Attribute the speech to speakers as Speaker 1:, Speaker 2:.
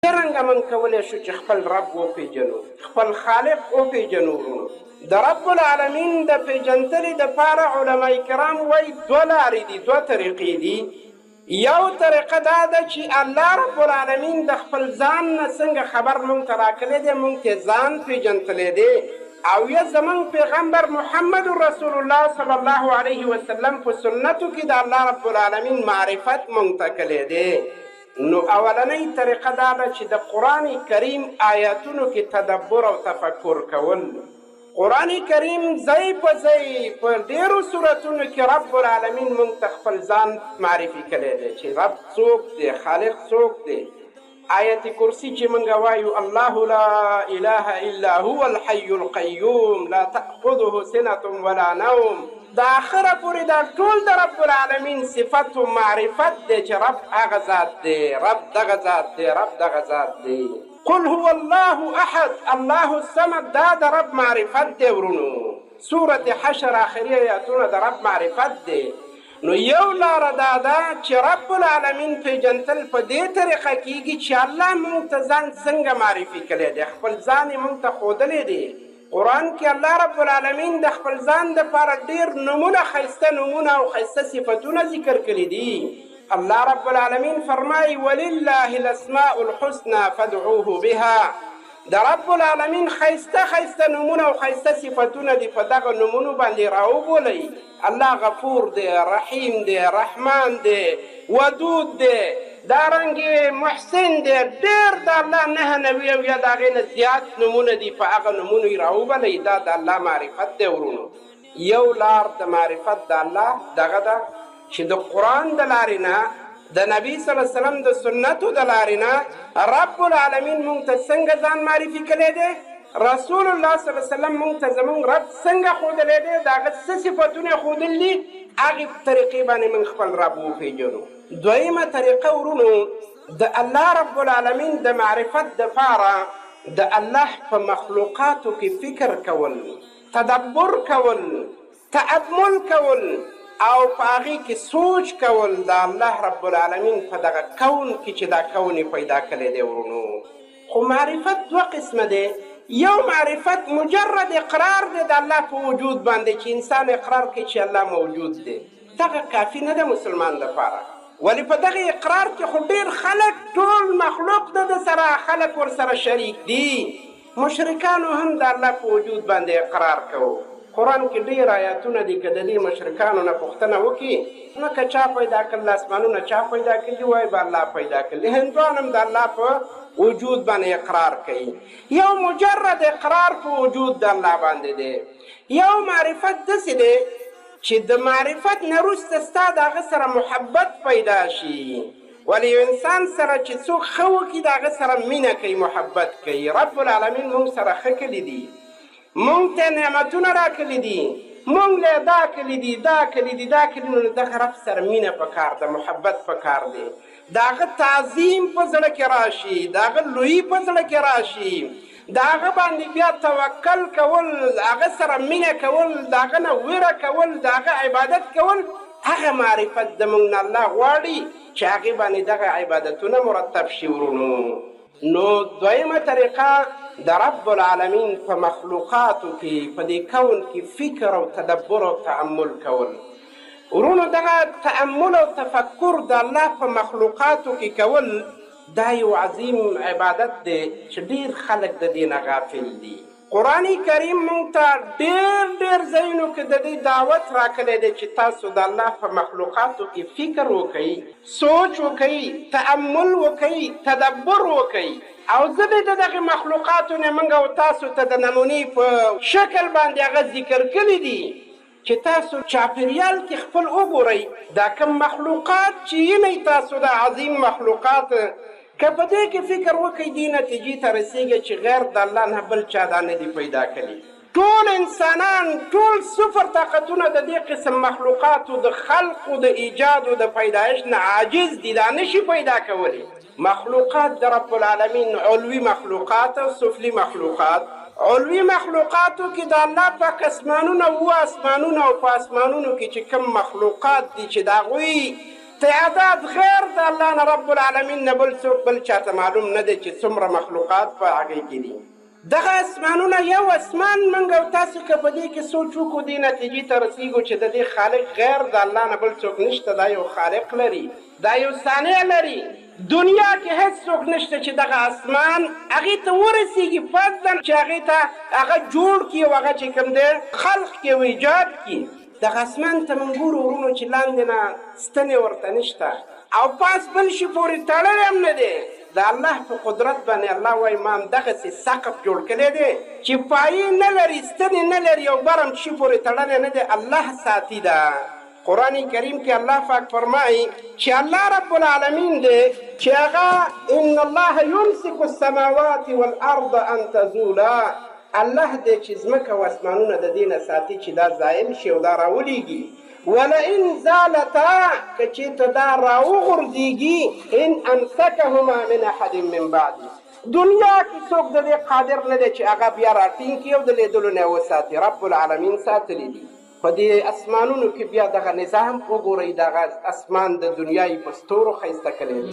Speaker 1: څرنګه موږ کولی شو چې خپل رب وپېژنو، خپل خالق وپېژنو؟ د رب العالمین د پېژندنې دپاره علما کرام وایي دوه لارې دي، دوه طریقې دي. یو طریقه دا ده چې الله رب العالمین د خپل ځان نه څنګه خبر موږ ته راکړی دی، موږ ته ځان پېژندلی دی، او یا زموږ پیغمبر محمد رسول الله صلی الله علیه وسلم په سنتو کې د الله رب العالمین معرفت موږ ته کلی دی. نو اولنۍ طریقه دا ده چې د قرآن کریم آیاتونو کې تدبر او تفکر کول. قرآن کریم ځای په ځای په ډېرو صورتونو کې رب العالمین موږ ته خپل ځان معرفي کلی دی چې رب څوک دی، خالق څوک دی. آیت کرسی چې موږ وایو الله لا اله الا هو الحي القیوم لا تأخذه سنة ولا نوم، دا آخره پورې دا ټول د رب العالمین صفت و معرفت دی چې رب هغه ذات دی، رب دغه ذات دی، رب دغه ذات دی. قل هو الله احد الله الصمد، دا د رب معرفت دی. ورونو سورة حشر آخري آیاتونه د رب معرفت دی. نو یو لاره دا ده چې رب العالمین پېژندل په دې طریقه کېږي چې الله موږ ته ځان څنګه معرفي کړی دی، خپل ځان یې موږ ته ښودلی دی. قرآن کې الله رب العالمین د خپل ځان دپاره ډېر نومونه، ښایسته نومونه او ښایسته صفتونه ذکر کړي دي. الله رب العالمین فرمایي ولله الاسماء الحسنى فادعوه بها، د رب العالمین ښایسته نومونه او ښایسته صفتونه دي، په دغه نومونو باندې راوبولئ. الله غفور دی، رحیم دی، رحمان دی، ودود دی، دارنګې محسن دی. ډېر د الله 99 او یا د هغې نه زیات نومونه دي، په هغه نومونو یې راوبلئ. دا د الله معرفت دی. ورونو یو لار د معرفت د الله دغه ده چې د قرآن د لارې نه، د نبی صلی الله علیه وسلم د سنتو د لارې نه رب العالمین موږ ته څنګه ځان معرفي کړی دی، رسول الله صلی الله علیه وسلم موږ ته زموږ رب څنګه ښودلی دی، د هغه څه صفتونه یې ښودلي دي، هغې طریقې باندې موږ خپل رب وپېژنو. دویمه طریقه ورونو د الله رب العالمین د معرفت دپاره د الله په مخلوقاتو کې فکر کول، تدبر کول، تأمل کول او په هغې کې سوچ کول د الله رب العالمین په دغه کون کې چې دا کون یې پیدا کړی دی. ورونو خو معرفت دوه قسمه دی. یو معرفت مجرد اقرار دی د الله په وجود باندې چې انسان اقرار کوي چې الله موجود دی، دغه کافي نه ده مسلمان لپاره. ولی په دغه اقرار کې خو ډېر خلک، ټول مخلوق د سره خلک ورسره شریک دي. مشرکانو هم د الله په وجود باندې اقرار کوو. قرآن کې ډېر آیاتونه دي که د دې مشرکانو نه پوښتنه وکړي نو که چا پیدا کړل، اسمانونه چا پیدا کړي، وایي به الله پیدا کړي. هندوان هم د الله په وجود باندې اقرار کوي. یو مجرد اقرار په وجود د الله باندې دی. یو معرفت داسې دی چې د معرفت نه وروسته ستا د هغه سره محبت پیدا شي. ولی یو انسان سره چې څوک ښه وکړي د هغه سره مینه کوي، محبت کوي. رب العالمین موږ سره ښه کړي دي، موږ ته نعمتونه راکړي دي، موږ له دا کړي دي، دا کړي دي، دا کړي. نو دغه رب سره مینه پکار ده، محبت پکار دی، د هغه تعظیم په زړه کې راشي، د هغه لویي په زړه کې راشي، د هغه باندې بیا توکل کول، هغه سره مینه کول، د هغه نه ویره کول، د هغه عبادت کول. هغه معرفت زموږ نه الله غواړي چې هغې باندې دغه عبادتونه مرتب شي. ورونو نو دویمه طریقه د رب العالمین په مخلوقاتو کې، په دې کون کې فکر او تدبر او تأمل کول. ورونو دغه تأمل او تفکر د الله په مخلوقاتو کې کول دا یو عظیم عبادت دی چې ډېر خلک د دې نه غافل دي. قرآن کریم موږ ته ډېر ځایونو کې د دې دعوت راکړی دی چې تاسو د الله په مخلوقاتو کې فکر وکئ، سوچ وکئ، تأمل وکئ، تدبر وکئ. او زه د دغې مخلوقاتو نه موږ او تاسو ته د نمونې په شکل باندې هغه ذکر کړي دي چې تاسو چاپېریال کې خپل وګورئ. دا کوم مخلوقات چې وینئ تاسو، د عظیم مخلوقات، که په دې کې فکر وکړئ دې نتیجې ته رسېږئ چې غیر د الله نه بل چا دا نه دي پیدا کړي. ټول انسانان، ټول صفر طاقتونه د دې قسم مخلوقاتو د خلقو د ایجاد او د پیدایش نه عاجز دي، دا نشي پیدا کولی. مخلوقات د رب العالمین علوي مخلوقات او سفلي مخلوقات. علوي مخلوقاتو کې د الله پاک اسمانونه، اوه اسمانونه، او په اسمانونو کې چې کوم مخلوقات دي چې د هغوی تعداد غیر د الله نه رب العالمین نه بل څوک بل چاته معلوم نه دی چې څومره مخلوقات په هغې کې دي. دغه اسمانونه یو اسمان موږ او تاسو که په دې کې سوچ وکړو دې نتیجې ته رسېږو چې د دې خالق غیر د الله نه بل څوک نشته. دا یو خالق لري، دا یو صانع لري. دنیا کې هیڅ څوک نشته چې دغه اسمان هغې ته ورسېږي فضلاً چې هغې ته هغه جوړ کړي او هغه چې کوم دی خلق کړي او ایجاد کړي. دغه اسمان ته موږ ګورو ورونو چې لاندې نه ستنې ورته نشته او پاس بل شي پورې تړلی هم نه دی. د الله په قدرت باندې الله وایي ما همدغسې سقف جوړ کړی دی چې پایې نه لري، ستنې نه لري او بر هم شي پورې تړلی نه دی. الله ساتي ده. قرآن کریم کې الله پاک فرمایي چې الله رب العالمین دی چې هغه ان الله یمسک السماوات والارض ان تزولا. الله دی چې ځمکه او اسمانونه د دې نه ساتي چې دا زایل شي او دا راولیږي. ولئن زالتا که چېرته دا راوغورځېږي ان امسکهما من احد من بعدي. دنیا کې څوک د دې قادر نه دی چې هغه بیا راټینګ کړي او د لیدلو نه وساتي. رب العالمین ساتلی دي. په دې اسمانونو کې بیا دغه نظام وګورئ، دغه اسمان د دنیا یې په ستورو ښایسته کړی دی.